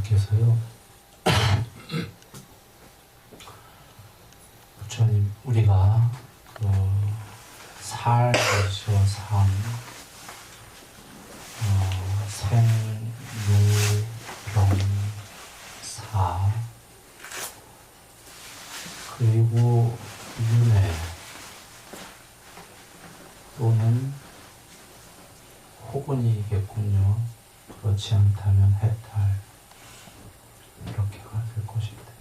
부처님께서요, 부처님, 우리가 그 삶이죠, 삶, 생, 유, 병, 사, 그리고 윤회 또는 혹은이겠군요. 그렇지 않다면 해탈, 이렇게가 될 것입니다.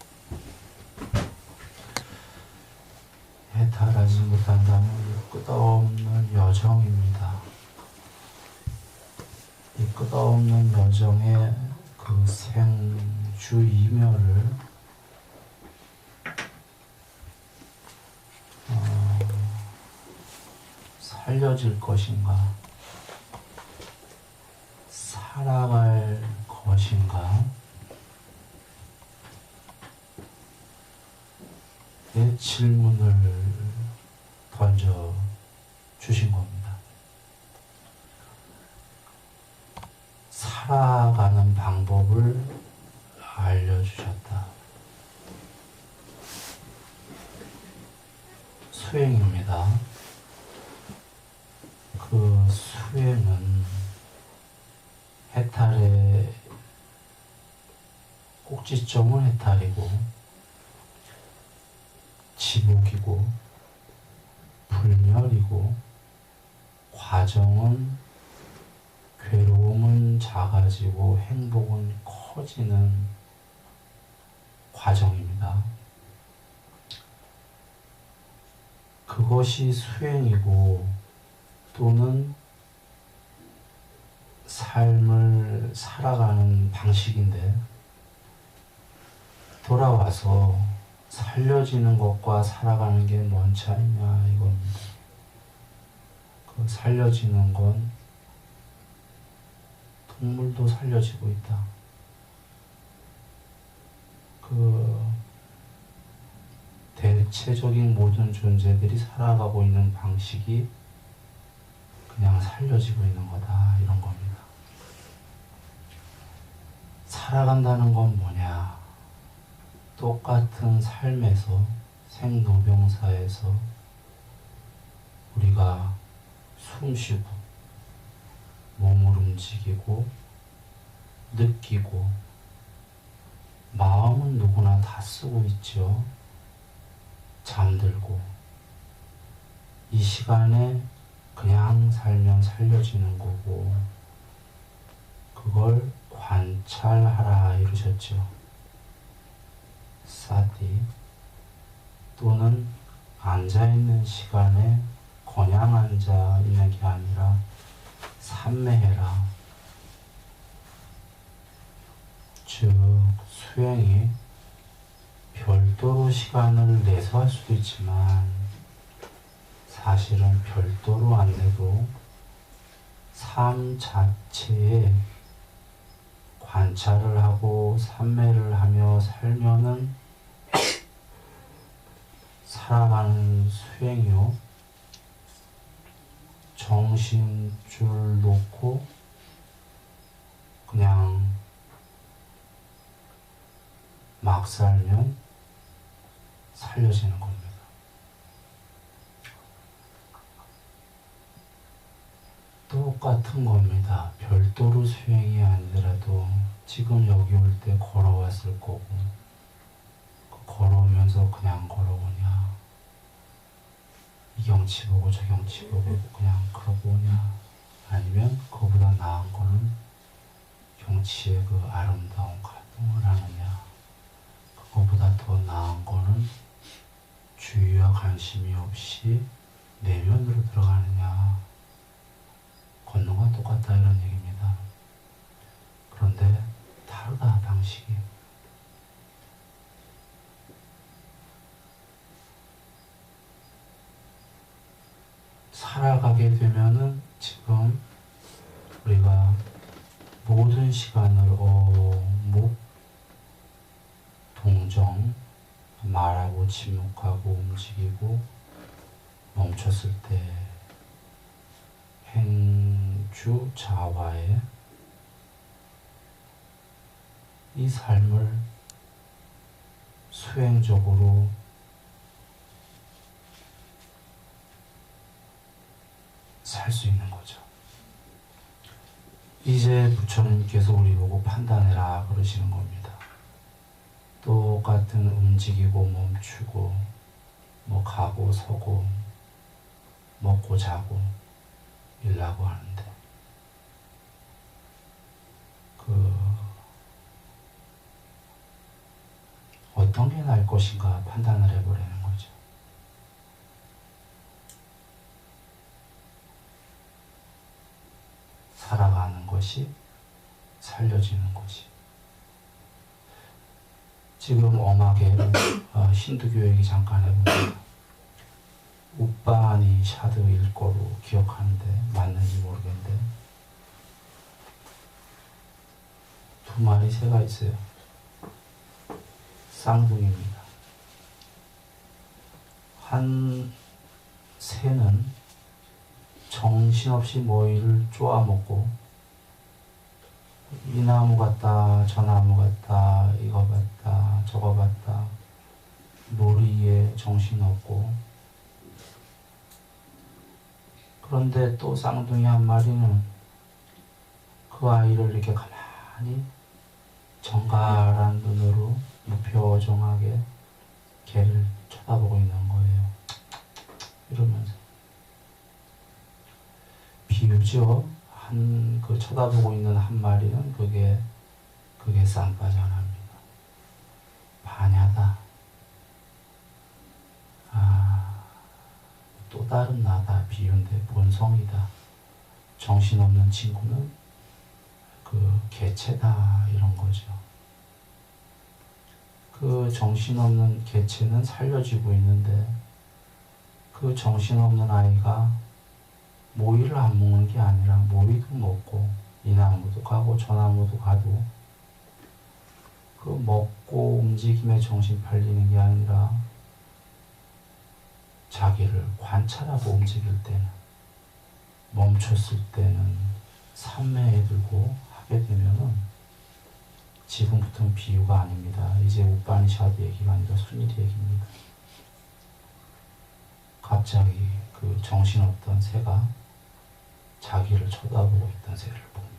해탈하지 못한다면 끝없는 여정입니다. 이 끝없는 여정의 그 생주이멸을 살려질 것인가, 살아갈 것인가, 내 질문을 던져 주신 겁니다. 살아가는 방법을 알려주셨다. 수행입니다. 그 수행은 해탈의 꼭지점은 해탈이고, 지복이고, 불멸이고, 과정은 괴로움은 작아지고 행복은 커지는 과정입니다. 그것이 수행이고, 또는 삶을 살아가는 방식인데, 돌아와서 살려지는 것과 살아가는 게 뭔 차이냐 이겁니다. 그 살려지는 건 동물도 살려지고 있다. 그 대체적인 모든 존재들이 살아가고 있는 방식이 그냥 살려지고 있는 거다, 이런 겁니다. 살아간다는 건 뭐냐? 똑같은 삶에서, 생로병사에서 우리가 숨쉬고 몸을 움직이고 느끼고 마음은 누구나 다 쓰고 있죠. 잠들고 이 시간에 그냥 살면 살려지는 거고, 그걸 관찰하라 이러셨죠. 사티, 또는 앉아있는 시간에 그냥 앉아있는 게 아니라 삼매해라. 즉 수행이 별도로 시간을 내서 할 수도 있지만, 사실은 별도로 안 돼도 삶 자체에 관찰을 하고 삼매를 하며 살면은 살아가는 수행이요, 정신줄 놓고 그냥 막 살면 살려지는 겁니다. 똑같은 겁니다. 별도로 수행이 아니더라도 지금 여기 올 때 걸어왔을 거고, 걸어오면서 그냥 걸어오냐, 이 경치 보고 저 경치 보고 그냥 그러고 오냐, 아니면 그보다 나은 거는 경치의 그 아름다운 감동을 하느냐, 그거보다 더 나은 거는 주의와 관심이 없이 내면으로 들어가느냐, 걷는 건 똑같다 이런 얘기입니다. 그런데 다르다, 방식이. 살아가게 되면은 지금 우리가 모든 시간을 어묵, 동정, 말하고 침묵하고 움직이고 멈췄을 때 행주 자화에 이 삶을 수행적으로 살 수 있는 거죠. 이제 부처님께서 우리 보고 판단해라 그러시는 겁니다. 똑같은 움직이고 멈추고 뭐 가고 서고 먹고 자고 일하고 하는데 어떤 게 나을 것인가 판단을 해보라는 거죠. 살아가는 것이 살려지는 것이. 지금 엄하게 힌두교 얘기 잠깐 해봅니다. 우빠니 샤드 일거로 기억하는데 맞는지 모르겠는데 두 마리 새가 있어요. 쌍둥이입니다. 한 새는 정신없이 모이를 쪼아먹고 이 나무 같다 저 나무 같다 이거 같다 저거 같다 놀이에 정신없고, 그런데 또 쌍둥이 한 마리는 그 아이를 이렇게 가만히 정갈한 눈으로 무표정하게 걔를 쳐다보고 있는 거예요. 이러면서 비유죠. 그 쳐다보고 있는 한 마리는 그게 쌍파전합니다. 반야다. 또 다른 나다. 비유인데 본성이다. 정신없는 친구는 개체다 이런 거죠. 그 정신없는 개체는 살려지고 있는데 그 정신없는 아이가 모이를 안 먹는 게 아니라 모이도 먹고 이 나무도 가고 저 나무도 가도 그 먹고 움직임에 정신 팔리는 게 아니라 자기를 관찰하고 움직일 때는, 멈췄을 때는 삼매에 들고 하게 되면은, 지금부터는 비유가 아닙니다. 이제 우파니샤드 얘기가 아니라 순일 얘기입니다. 갑자기 그 정신없던 새가 자기를 쳐다보고 있던 새를 봅니다.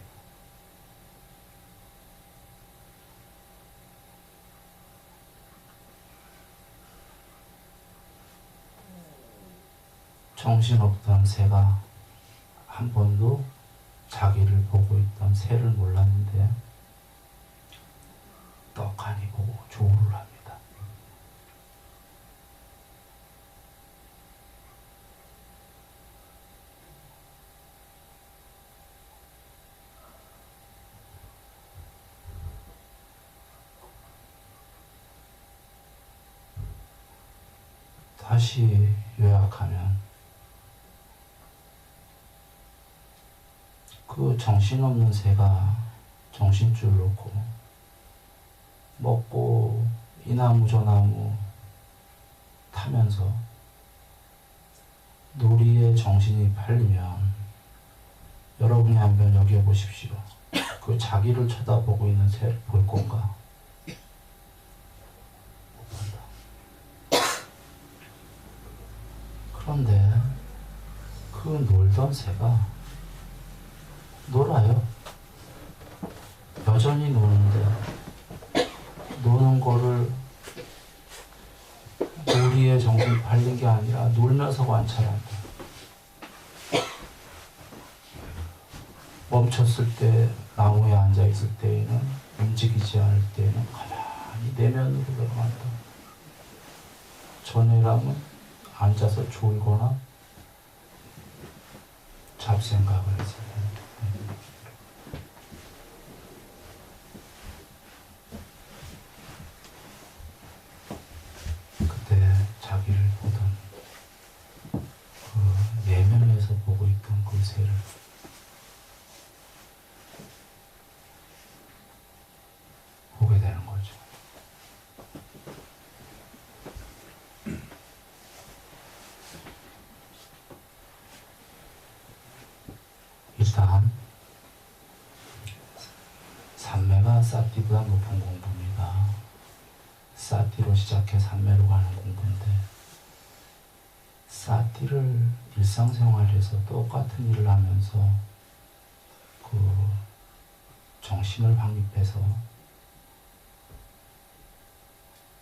정신없던 새가 한 번도 자기를 보고 있던 새를 몰랐는데 떡하니 보고 조우를 합니다. 다시 요약하면 그 정신없는 새가 정신줄 놓고 먹고 이 나무 저 나무 타면서 놀이에 정신이 팔리면 여러분이 한번 여겨보십시오. 그 자기를 쳐다보고 있는 새를 볼 건가? 못 본다. 그런데 그 놀던 새가 놀아요. 여전히 노는데 노는 거를 놀이에 정신 팔린 게 아니라 놀면서 관찰한다. 멈췄을 때, 나무에 앉아있을 때에는, 움직이지 않을 때에는 가만히 내면으로 들어간다. 전에랑은 앉아서 졸거나 잡생각을 했어요. 그때 자기를 보던 그 내면에서 보고 있던 그 새를 보게 되는 거죠. 일단 삼매가 사티보다 높은 공부입니다. 사티로 시작해 삼매로 가는 공부인데 사티를 일상생활에서 똑같은 일을 하면서 그 정신을 확립해서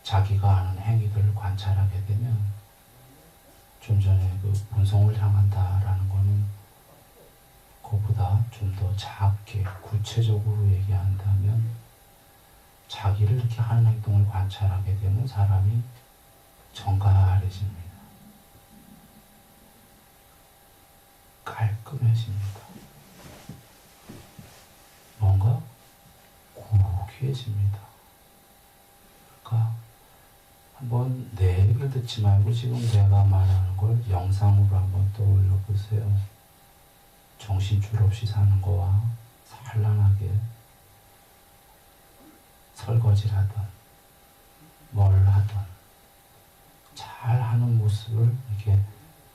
자기가 하는 행위들을 관찰하게 되면 좀 전에 그 본성을 향한다라는 거는 그보다 좀 더 작게 구체적으로 얘기한다면 자기를 이렇게 하는 행동을 관찰하게 되면 사람이 정갈해집니다. 깔끔해집니다. 뭔가 고귀해집니다. 그러니까 한번 내 얘기를 듣지 말고 지금 내가 말하는 걸 영상으로 한번 떠올려 보세요. 정신줄 없이 사는 거와 산란하게 설거지를 하던 뭘 하던 잘하는 모습을 이렇게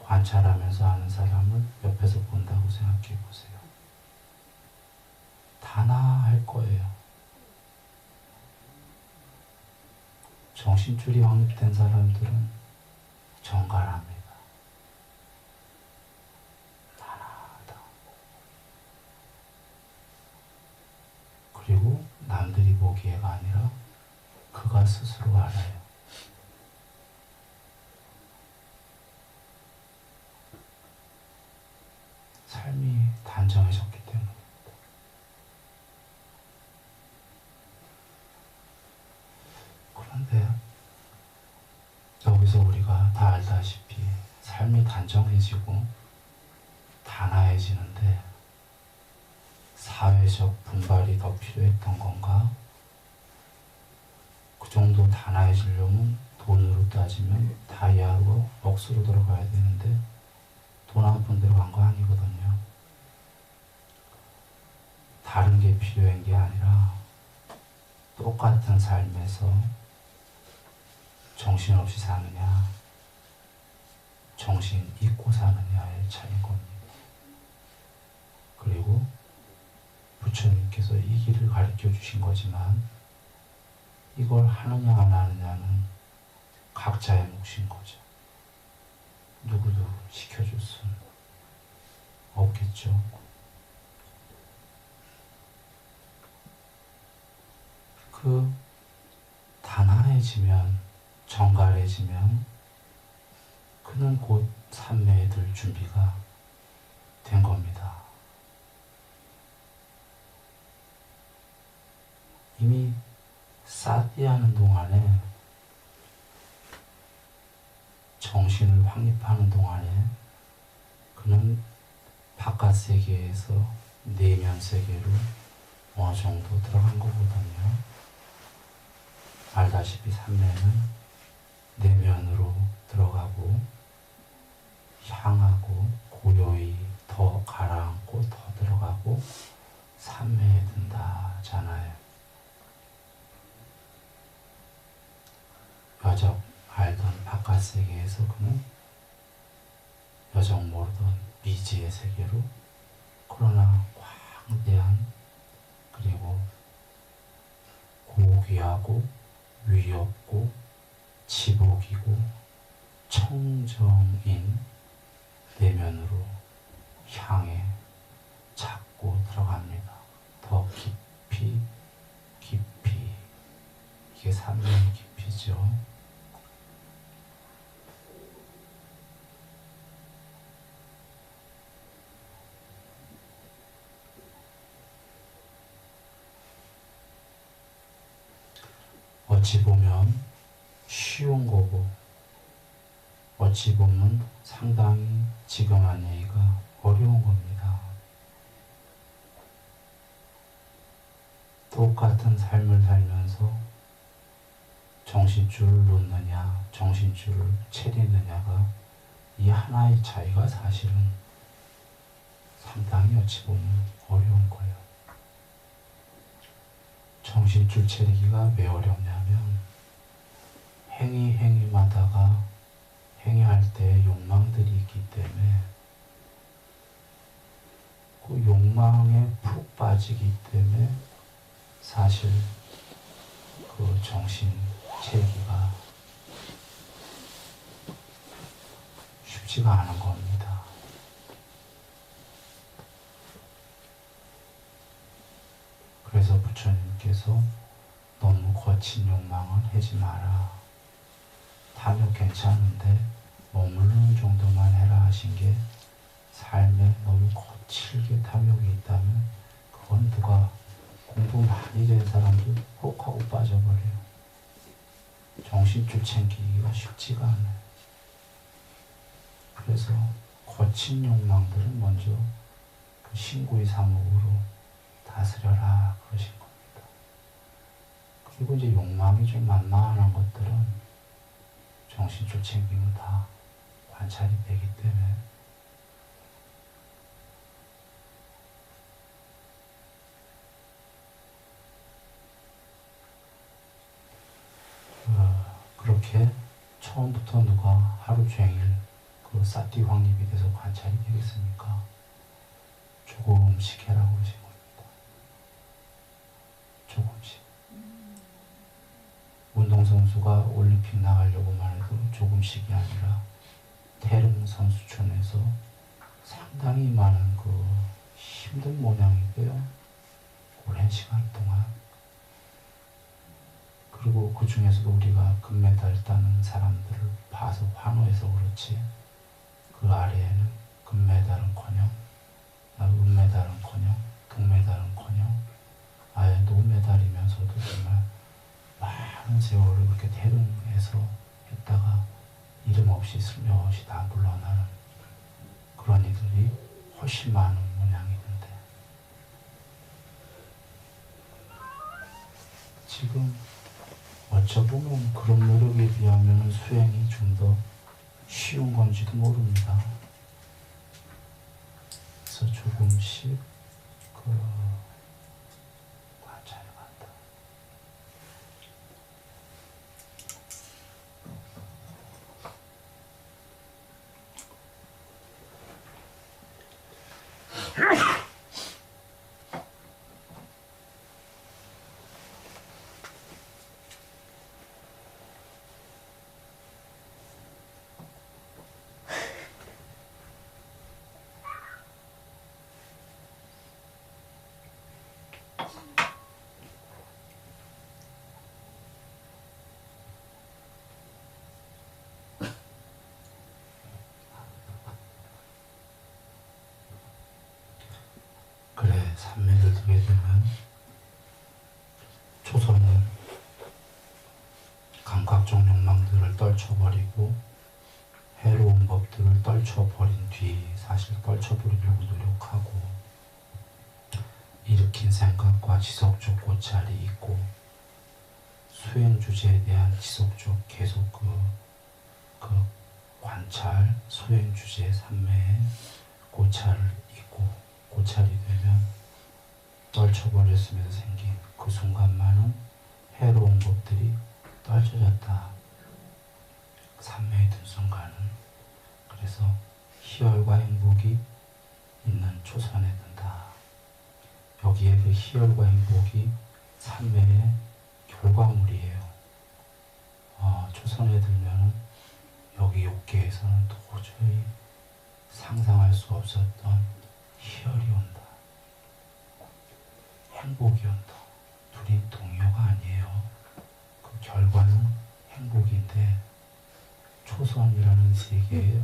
관찰하면서 하는 사람을 옆에서 본다고 생각해 보세요. 단아할 거예요. 정신줄이 확립된 사람들은 정갈합니다. 단아하다. 그리고 남들이 보기에가 아니라 그가 스스로 알아요. 삶이 단정해졌기 때문입니다. 그런데 여기서 우리가 다 알다시피 삶이 단정해지고 단아해지는데 사회적 분발이 더 필요했던 건가? 그 정도 단아해지려면 돈으로 따지면 다이아로 억수로 들어가야 되는데 돈 한 푼 들어간 거 아니거든요. 다른 게 필요한 게 아니라 똑같은 삶에서 정신없이 사느냐, 정신 잊고 사느냐의 차이인 겁니다. 그리고 부처님께서 이 길을 가르쳐 주신 거지만 이걸 하느냐 안 하느냐는 각자의 몫인 거죠. 누구도 시켜줄 수는 없겠죠. 그 단아해지면, 정갈해지면 그는 곧 삼매에 들 준비가 된 겁니다. 이미 사티하는 동안에, 정신을 확립하는 동안에 그는 바깥 세계에서 내면 세계로 어느 정도 들어간 거거든요. 알다시피 삼매는 내면으로 들어가고 향하고 고요히 더 가라앉고 더 들어가고 삼매에 든다잖아요. 여적 알던 바깥 세계에서 그는 여적 모르던 미지의 세계로, 그러나 광대한 그리고 고귀하고 위협고 지복이고 청정인 내면으로 향해 찾고 들어갑니다. 더 깊이 깊이. 이게 삼매의 깊이죠. 어찌 보면 쉬운 거고 어찌 보면 상당히 지금 한 얘기가 어려운 겁니다. 똑같은 삶을 살면서 정신줄을 놓느냐 정신줄을 차리느냐가 이 하나의 차이가 사실은 상당히 어찌 보면 어려운 거예요. 정신줄 차리기가 왜 어렵냐면 행위마다가 행위할 때 욕망들이 있기 때문에 그 욕망에 푹 빠지기 때문에 사실 그 정신 채기가 쉽지가 않은 겁니다. 그래서 부처님께서 너무 거친 욕망은 하지 마라. 탐욕 괜찮은데 머무르는 정도만 해라 하신 게, 삶에 너무 거칠게 탐욕이 있다면 그건 누가 공부 많이 된 사람도 혹 하고 빠져버려요. 정신줄 챙기기가 쉽지가 않아요. 그래서 거친 욕망들은 먼저 그 신구의 사목으로 다스려라 그러신 겁니다. 그리고 이제 욕망이 좀 만만한 것들은 정신줄 챙기면 다 관찰이 되기 때문에 그렇게 처음부터 누가 하루 종일 그 사띠 확립이 돼서 관찰이 되겠습니까? 조금씩 해라고 그러신 겁니다. 조금씩. 운동선수가 올림픽 나가려고만 해도 조금씩이 아니라 태릉 선수촌에서 상당히 많은 그 힘든 모양이고요. 오랜 시간 동안. 그리고 그 중에서도 우리가 금메달 따는 사람들을 봐서 환호해서 그렇지, 그 아래에는 금메달은커녕 은메달은커녕 동메달은커녕 아예 노메달이면서도 정말 많은 세월을 그렇게 태릉에서 했다가 이름 없이 슬며시 다 물러나는 그런 이들이 훨씬 많은 모양이는데, 지금 어쩌보면 그런 노력에 비하면 수행이 좀 더 쉬운 건지도 모릅니다. 그래서 조금씩 그 관찰해 간다. 그래, 삼매를 두게 되면 초선은 감각적 욕망들을 떨쳐버리고 해로운 법들을 떨쳐버린 뒤, 사실 떨쳐버리려고 노력하고 일으킨 생각과 지속적 고찰이 있고 수행 주제에 대한 지속적 계속 그 관찰, 수행 주제 삼매에 고찰을 있고, 고찰이 되면 떨쳐버렸으면서 생긴 그 순간만은 해로운 법들이 떨쳐졌다. 삼매에 든 순간은. 그래서 희열과 행복이 있는 초선에 든다. 여기에 그 희열과 행복이 삼매의 결과물이에요. 초선에 들면은 여기 욕계에서는 도저히 상상할 수 없었던 희열이 온다. 행복이 온다. 둘이 동요가 아니에요. 그 결과는 행복인데, 초선이라는 세계의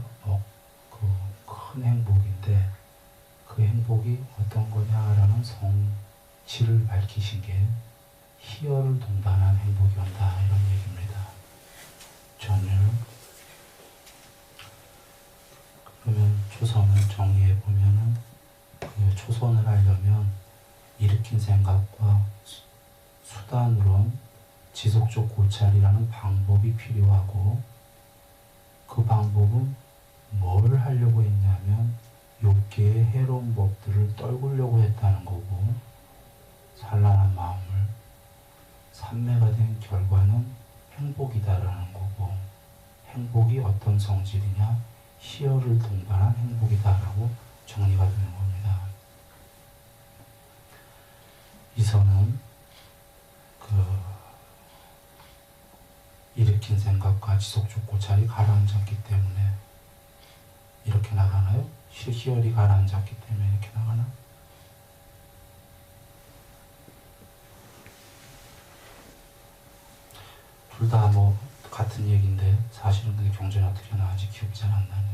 그 큰 행복인데, 그 행복이 어떤 거냐라는 성질을 밝히신 게 희열을 동반한 행복이 온다, 이런 얘기입니다. 전율. 그러면 초선을 정리해 보면은, 그 초선을 하려면 일으킨 생각과 수단으론 지속적 고찰이라는 방법이 필요하고, 그 방법은 뭘 하려고 했냐면 욕계의 해로운 법들을 떨구려고 했다는 거고, 산란한 마음을 삼매가 된 결과는 행복이다라는 거고, 행복이 어떤 성질이냐, 희열을 동반한 행복이다라고 정리가 되는 겁니다. 이선은 일으킨 생각과 지속적 고찰이 가라앉았기 때문에 이렇게 나가나요? 희열이 가라앉았기 때문에 이렇게 나가나? 둘 다 뭐 같은 얘기인데 사실은 그게 경전이 어떻게 나왔는지 기억이 잘 안 나네.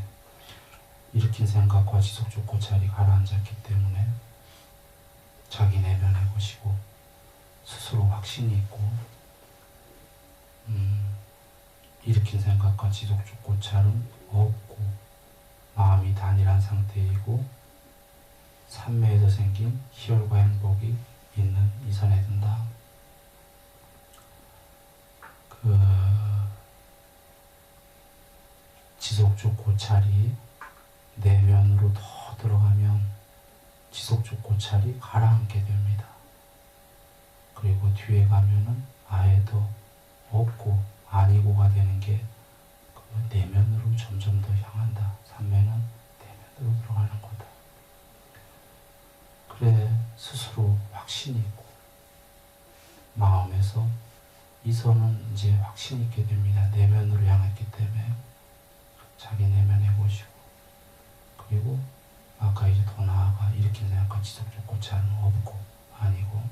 일으킨 생각과 지속적 고찰이 가라앉았기 때문에 자기 내면의 것이고 스스로 확신이 있고 일으킨 생각과 지속적 고찰은 없고 마음이 단일한 상태이고 삼매에서 생긴 희열과 행복이 있는 이선에 든다. 지속적 고찰이 내면으로 더 들어가면 지속적 고찰이 가라앉게 됩니다. 그리고 뒤에 가면은 아예 더 없고 아니고가 되는 게 그 내면으로 점점 더 향한다. 삼매는 내면으로 들어가는 거다. 그래 스스로 확신이 있고 마음에서 이선은 이제 확신이 있게 됩니다. 내면으로 향했기 때문에 자기 내면의 것이고 그리고 아까 이제 더 나아가 일으킨 생각과 지속적 고찰은 없고 아니고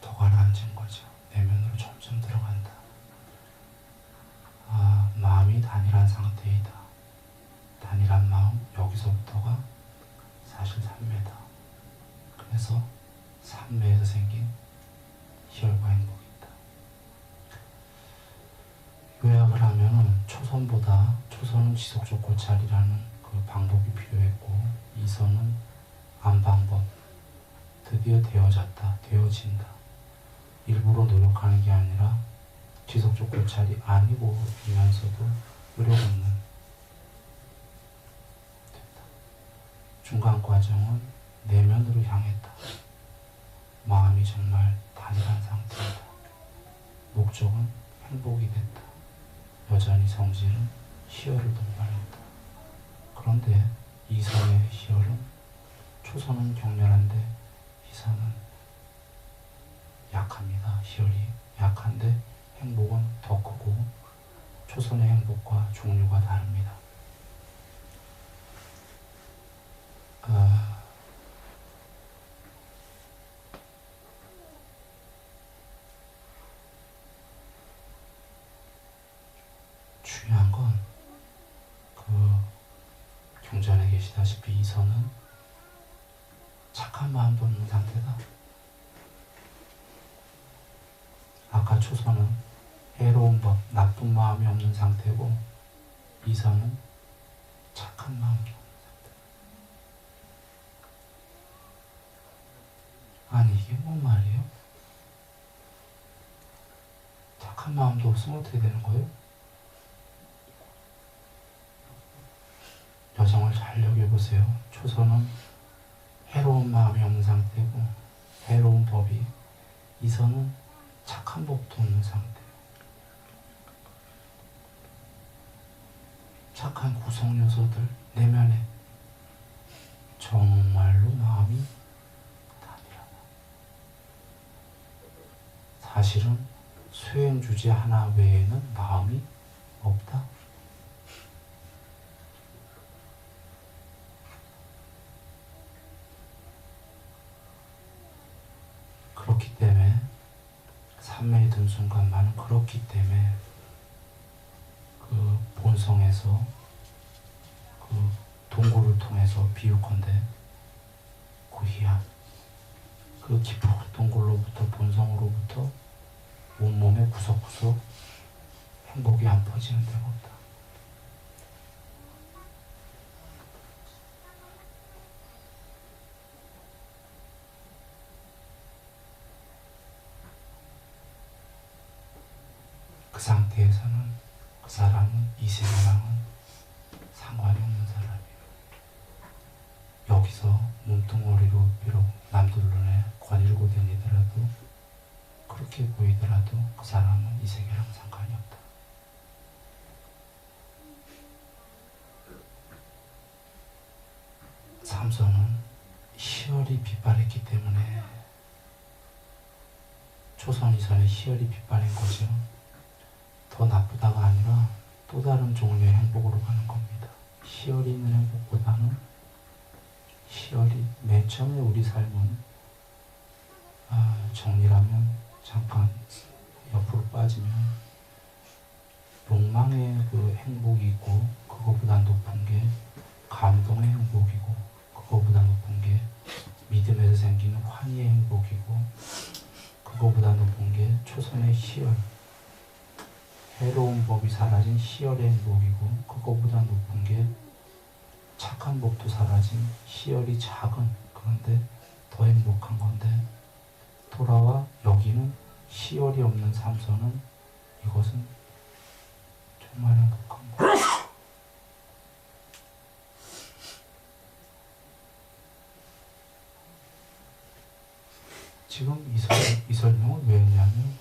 더 가라앉은 거죠. 내면으로 점점 들어간다. 마음이 단일한 상태이다. 단일한 마음, 여기서부터가 사실 삼매다. 그래서 삼매에서 생긴 희열과 행복이 있다. 요약을 하면은 초선은 지속적 고찰이라는 그 방법이 필요했고 이선은 안방법, 드디어 되어진다. 일부러 노력하는 게 아니라 지속적 고찰이 아니고이면서도 노력 없는 됐다. 중간 과정은 내면으로 향했다. 마음이 정말 단일한 상태이다. 목적은 행복이 됐다. 여전히 성질은 희열을 동반했다. 그런데 이선의 희열은 초선은 격렬한데 이선은 약합니다. 희열이 약한데 행복은 더 크고 초선의 행복과 종류가 다릅니다. 중요한 건 경전에 계시다시피 이선은 착한 마음도 없는 상태다. 아까 초선은 해로운 법, 나쁜 마음이 없는 상태고 이선은 착한 마음이 없는 상태. 아니 이게 뭔 말이에요? 착한 마음도 없으면 어떻게 되는 거예요? 여정을 잘 여겨보세요. 초선은 해로운 마음이 없는 상태고 해로운 법이 이선은 착한 법도 없는 상태. 착한 구성 요소들 내면에 정말로 마음이 단일하다. 사실은 수행 주제 하나 외에는 마음이 없다. 그렇기 때문에 삼매에 든 순간만은 그렇기 때문에 그 본성에서 그 동굴을 통해서 비유컨대 그 희한 그 깊은 동굴로부터 본성으로부터 온몸의 구석구석 행복이 안 퍼지는 데가 없다. 그 상태에서는 그 사람은 이 세계랑은 상관이 없는 사람이에요. 여기서 몸뚱어리로 비록 남들 눈에 거닐고 다니더라도 그렇게 보이더라도 그 사람은 이 세계랑 상관이 없다. 삼선은 희열이 빗발했기 때문에 초선 이선의 희열이 빗발인 거죠. 더 더 나쁘다가 아니라 또 다른 종류의 행복으로 가는 겁니다. 희열이 있는 행복보다는 희열이 맨 처음에 우리 삶은 정리라면 잠깐 옆으로 빠지면 욕망의 그 행복이 있고 그거보다 높은 게 감동의 행복이고 그거보다 높은 게 믿음에서 생기는 환희의 행복이고 그거보다 높은 게 초선의 희열 해로운 법이 사라진 희열의 행복이고 그거보다 높은 게 착한 법도 사라진 희열이 작은 그런데 더 행복한 건데 돌아와 여기는 희열이 없는 삼선은 이것은 정말 행복한 거. 지금 이 설명은 왜 했냐면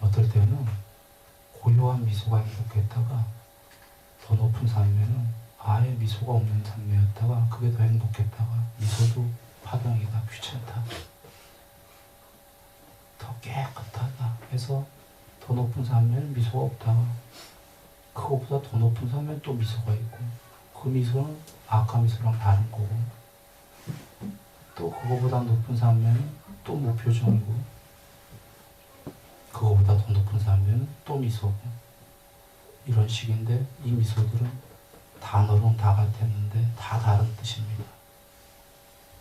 어떨 때는 고요한 미소가 행복했다가 더 높은 삶에는 아예 미소가 없는 삶이었다가 그게 더 행복했다가 미소도 파동이다 귀찮다 더 깨끗하다 해서 더 높은 삶에는 미소가 없다가 그거보다 더 높은 삶에는 또 미소가 있고 그 미소는 아까 미소랑 다른 거고 또 그거보다 높은 삶에는 또 무표정이고 그거보다 더 높은 삶에는 또 미소고 이런 식인데 이 미소들은 단어는 다 같았는데 다 다른 뜻입니다.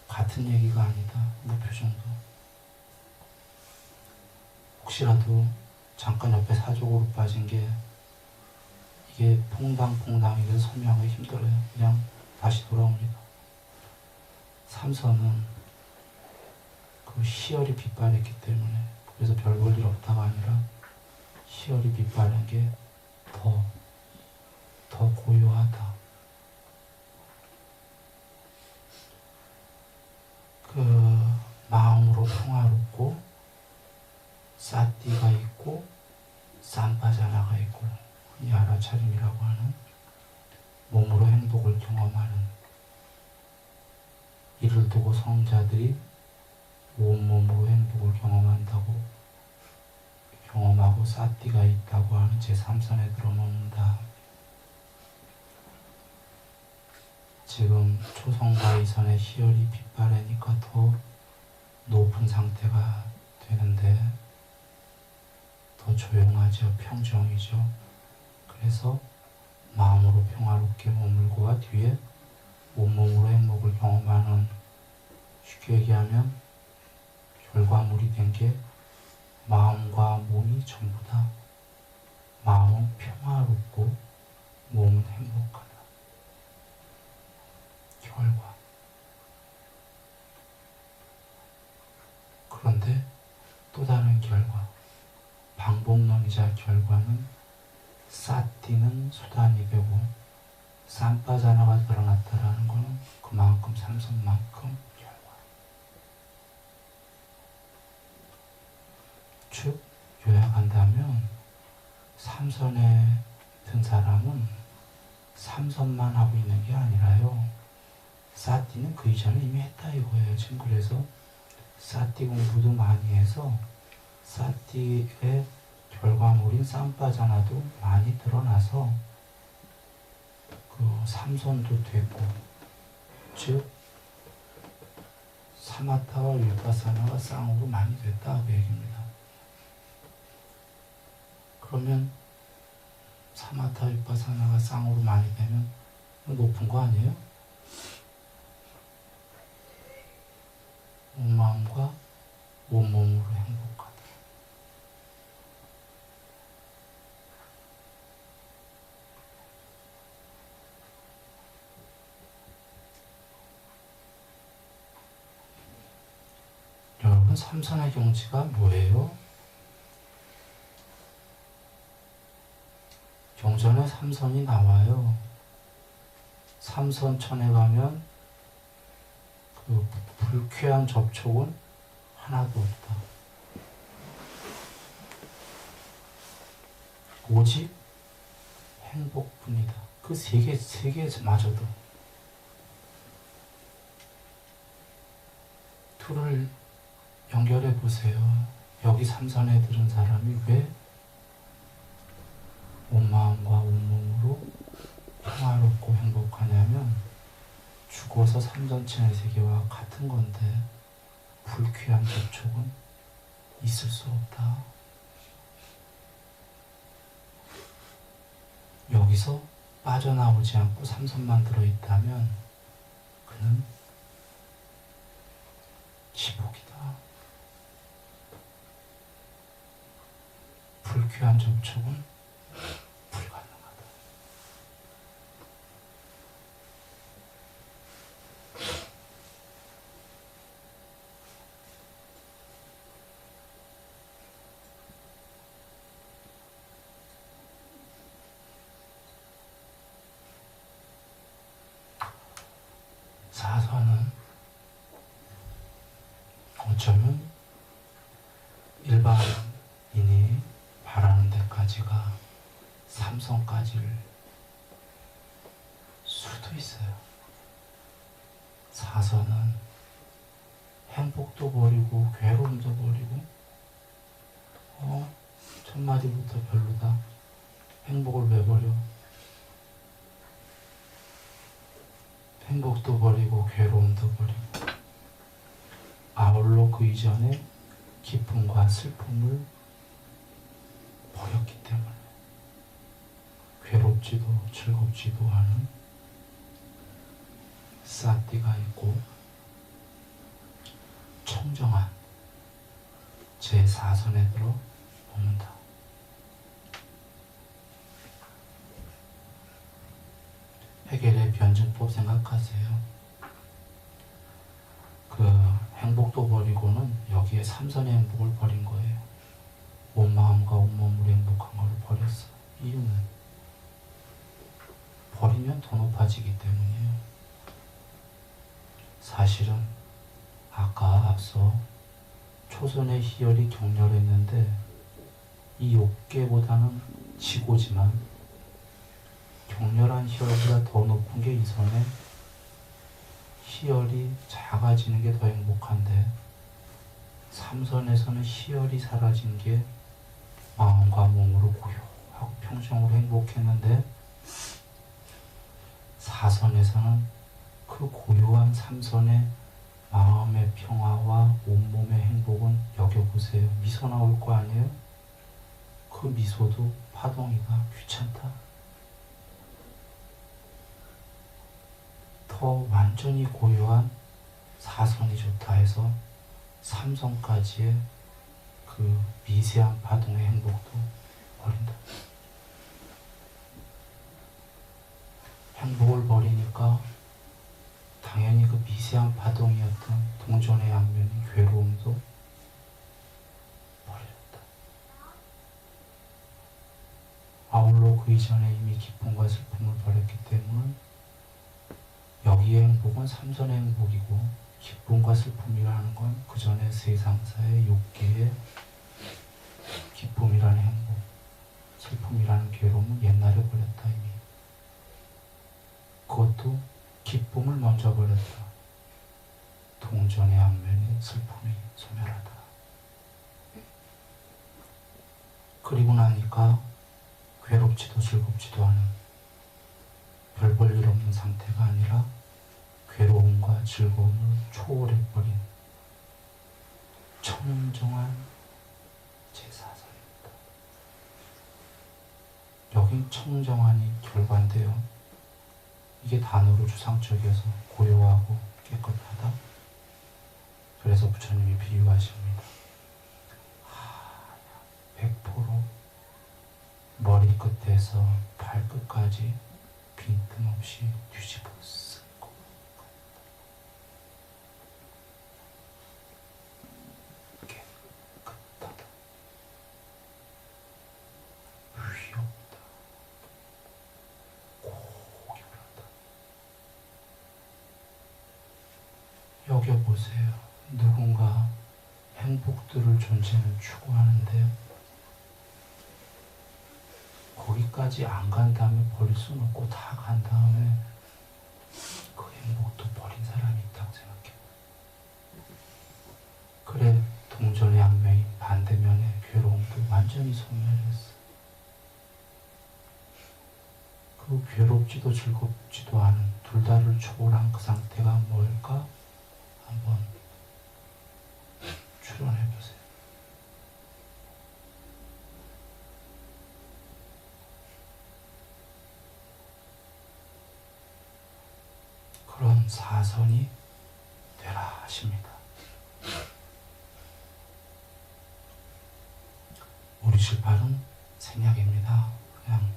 같은 얘기가 아니다. 무표정도. 혹시라도 잠깐 옆에 사족으로 빠진 게 이게 퐁당퐁당이 돼서 설명하기 힘들어요. 그냥 다시 돌아옵니다. 삼선은 그 희열이 빛발했기 때문에 그래서 별 볼 일 없다가 아니라 희열이 빛바른 게 더 고요하다. 그 마음으로 평화롭고 사띠가 있고 쌈바자나가 있고 이 알아차림이라고 하는 몸으로 행복을 경험하는 이를 두고 성자들이 온몸으로 행복을 경험하고 사띠가 있다고 하는 제3선에 들어놓는다. 지금 초성과 이선의 희열이 빛바래니까 더 높은 상태가 되는데 더 조용하죠. 평정이죠. 그래서 마음으로 평화롭게 머물고와 뒤에 온몸으로 행복을 경험하는 쉽게 얘기하면 결과물이 된 게 마음과 몸이 전부다. 마음은 평화롭고 몸은 행복하다. 결과. 그런데 또 다른 결과. 방법론이자 결과는 사띠는 수단이 되고 쌈바자나가 드러났다라는 것은 그만큼 삼선만큼 결과. 즉 요약한다면 삼선에 든 사람은 삼선만 하고 있는 게 아니라요. 사띠는 그 이전에 이미 했다 이거예요. 지금 그래서 사띠 공부도 많이 해서 사띠의 결과물인 쌈바자나도 많이 드러나서 그 삼선도 되고 즉 사마타와 위파사나가 쌍으로 많이 됐다 그 얘기입니다. 그러면 사마타 위파사나가 쌍으로 많이 되면 높은 거 아니에요? 온 마음과 온몸으로 행복하다. 여러분 삼선의 경지가 뭐예요? 경전에 삼선이 나와요. 삼선천에 가면 그 불쾌한 접촉은 하나도 없다. 오직 행복뿐이다. 그 세 개마저도 둘을 연결해 보세요. 여기 삼선에 들은 사람이 왜 온 마음과 온 몸으로 평화롭고 행복하냐면 죽어서 삼선체의 세계와 같은 건데 불쾌한 접촉은 있을 수 없다. 여기서 빠져나오지 않고 삼선만 들어있다면 그는 지복이다. 불쾌한 접촉은 불가능하다. 사선은 어쩌면 일반인이 바라는 데까지가 삼선까지일 수도 있어요. 사선은 행복도 버리고 괴로움도 버리고 첫 마디부터 별로다. 행복을 왜 버려? 행복도 버리고 괴로움도 버리고 아울러 그 이전에 기쁨과 슬픔을 버렸기 때문에 괴롭지도 즐겁지도 않은 사띠가 있고 청정한 제4선에 들어 머문다. 해겔의 변증법 생각하세요. 그 행복도 버리고는 여기에 삼선의 행복을 버린 거예요. 온 마음과 온 몸으로 행복한 걸 버렸어. 이유는 버리면 더 높아지기 때문이에요. 사실은 아까 앞서 초선의 희열이 격렬했는데 이 욕계보다는 지고지만 격렬한 희열보다 더 높은 게 이선에 희열이 작아지는 게 더 행복한데 삼선에서는 희열이 사라진 게 마음과 몸으로 고요하고 평정으로 행복했는데 사선에서는 그 고요한 삼선의 마음의 평화와 온몸의 행복은 여겨보세요. 미소 나올 거 아니에요? 그 미소도 파동이가 귀찮다. 더 완전히 고요한 사선이 좋다 해서 삼선까지의 그 미세한 파동의 행복도 버린다. 행복을 버리니까 당연히 그 미세한 파동이었던 동전의 양면인 괴로움도 버렸다. 아울러 그 이전에 이미 기쁨과 슬픔을 버렸기 때문에 여기의 행복은 삼선의 행복이고 기쁨과 슬픔이라는 건 그 전에 세상사의 욕계의 기쁨이라는 행복, 슬픔이라는 괴로움은 옛날에 버렸다 이미. 그것도 기쁨을 먼저 버렸다. 동전의 양면에 슬픔이 소멸하다. 그리고 나니까 괴롭지도 즐겁지도 않은 별 볼 일 없는 상태가 아니라 괴로움과 즐거움을 초월해버린 청정한 제4선입니다. 여긴 청정한이 결과인데요. 이게 단어로 추상적이어서 고요하고 깨끗하다. 그래서 부처님이 비유하십니다. 100% 머리끝에서 발끝까지 빈틈없이 뒤집어 쓰고 깨끗하다. 위없다. 고결하다. 여겨보세요. 누군가 행복들을 존재는 추구하는데 거기까지 안 간 다음에 버릴 수는 없고 다 간 다음에 그 행복도 버린 사람이 있다고 생각해. 그래, 완전히 소멸했어. 그 괴롭지도 즐겁지도 않은 둘 다를 초월한 그 상태가 뭘까? 한번 추론해 보세요. 그런 사선이 되라 하십니다. 우리 실발은 생략입니다. 그냥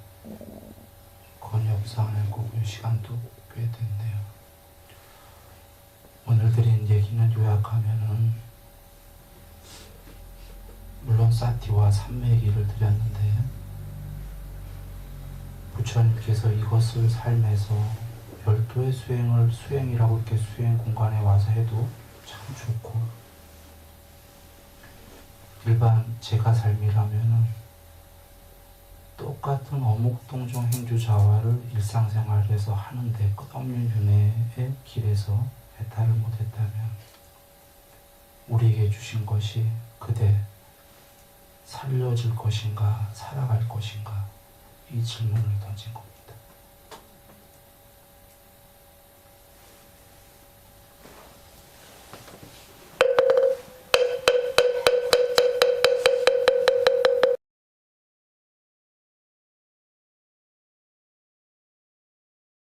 권역상을 보고 시간도 꽤 됐네요. 오늘 드린 얘기는 요약하면은 물론 사티와 삼매 얘기를 드렸는데 부처님께서 이것을 삶에서 별도의 수행이라고 이렇게 수행 공간에 와서 해도 참 좋고, 일반 제가 삶이라면은 똑같은 어묵동정 행주자화를 일상생활에서 하는데 끝없는 윤회의 길에서 해탈을 못했다면 우리에게 주신 것이 그대 살려질 것인가 살아갈 것인가 이 질문을 던진 겁니다.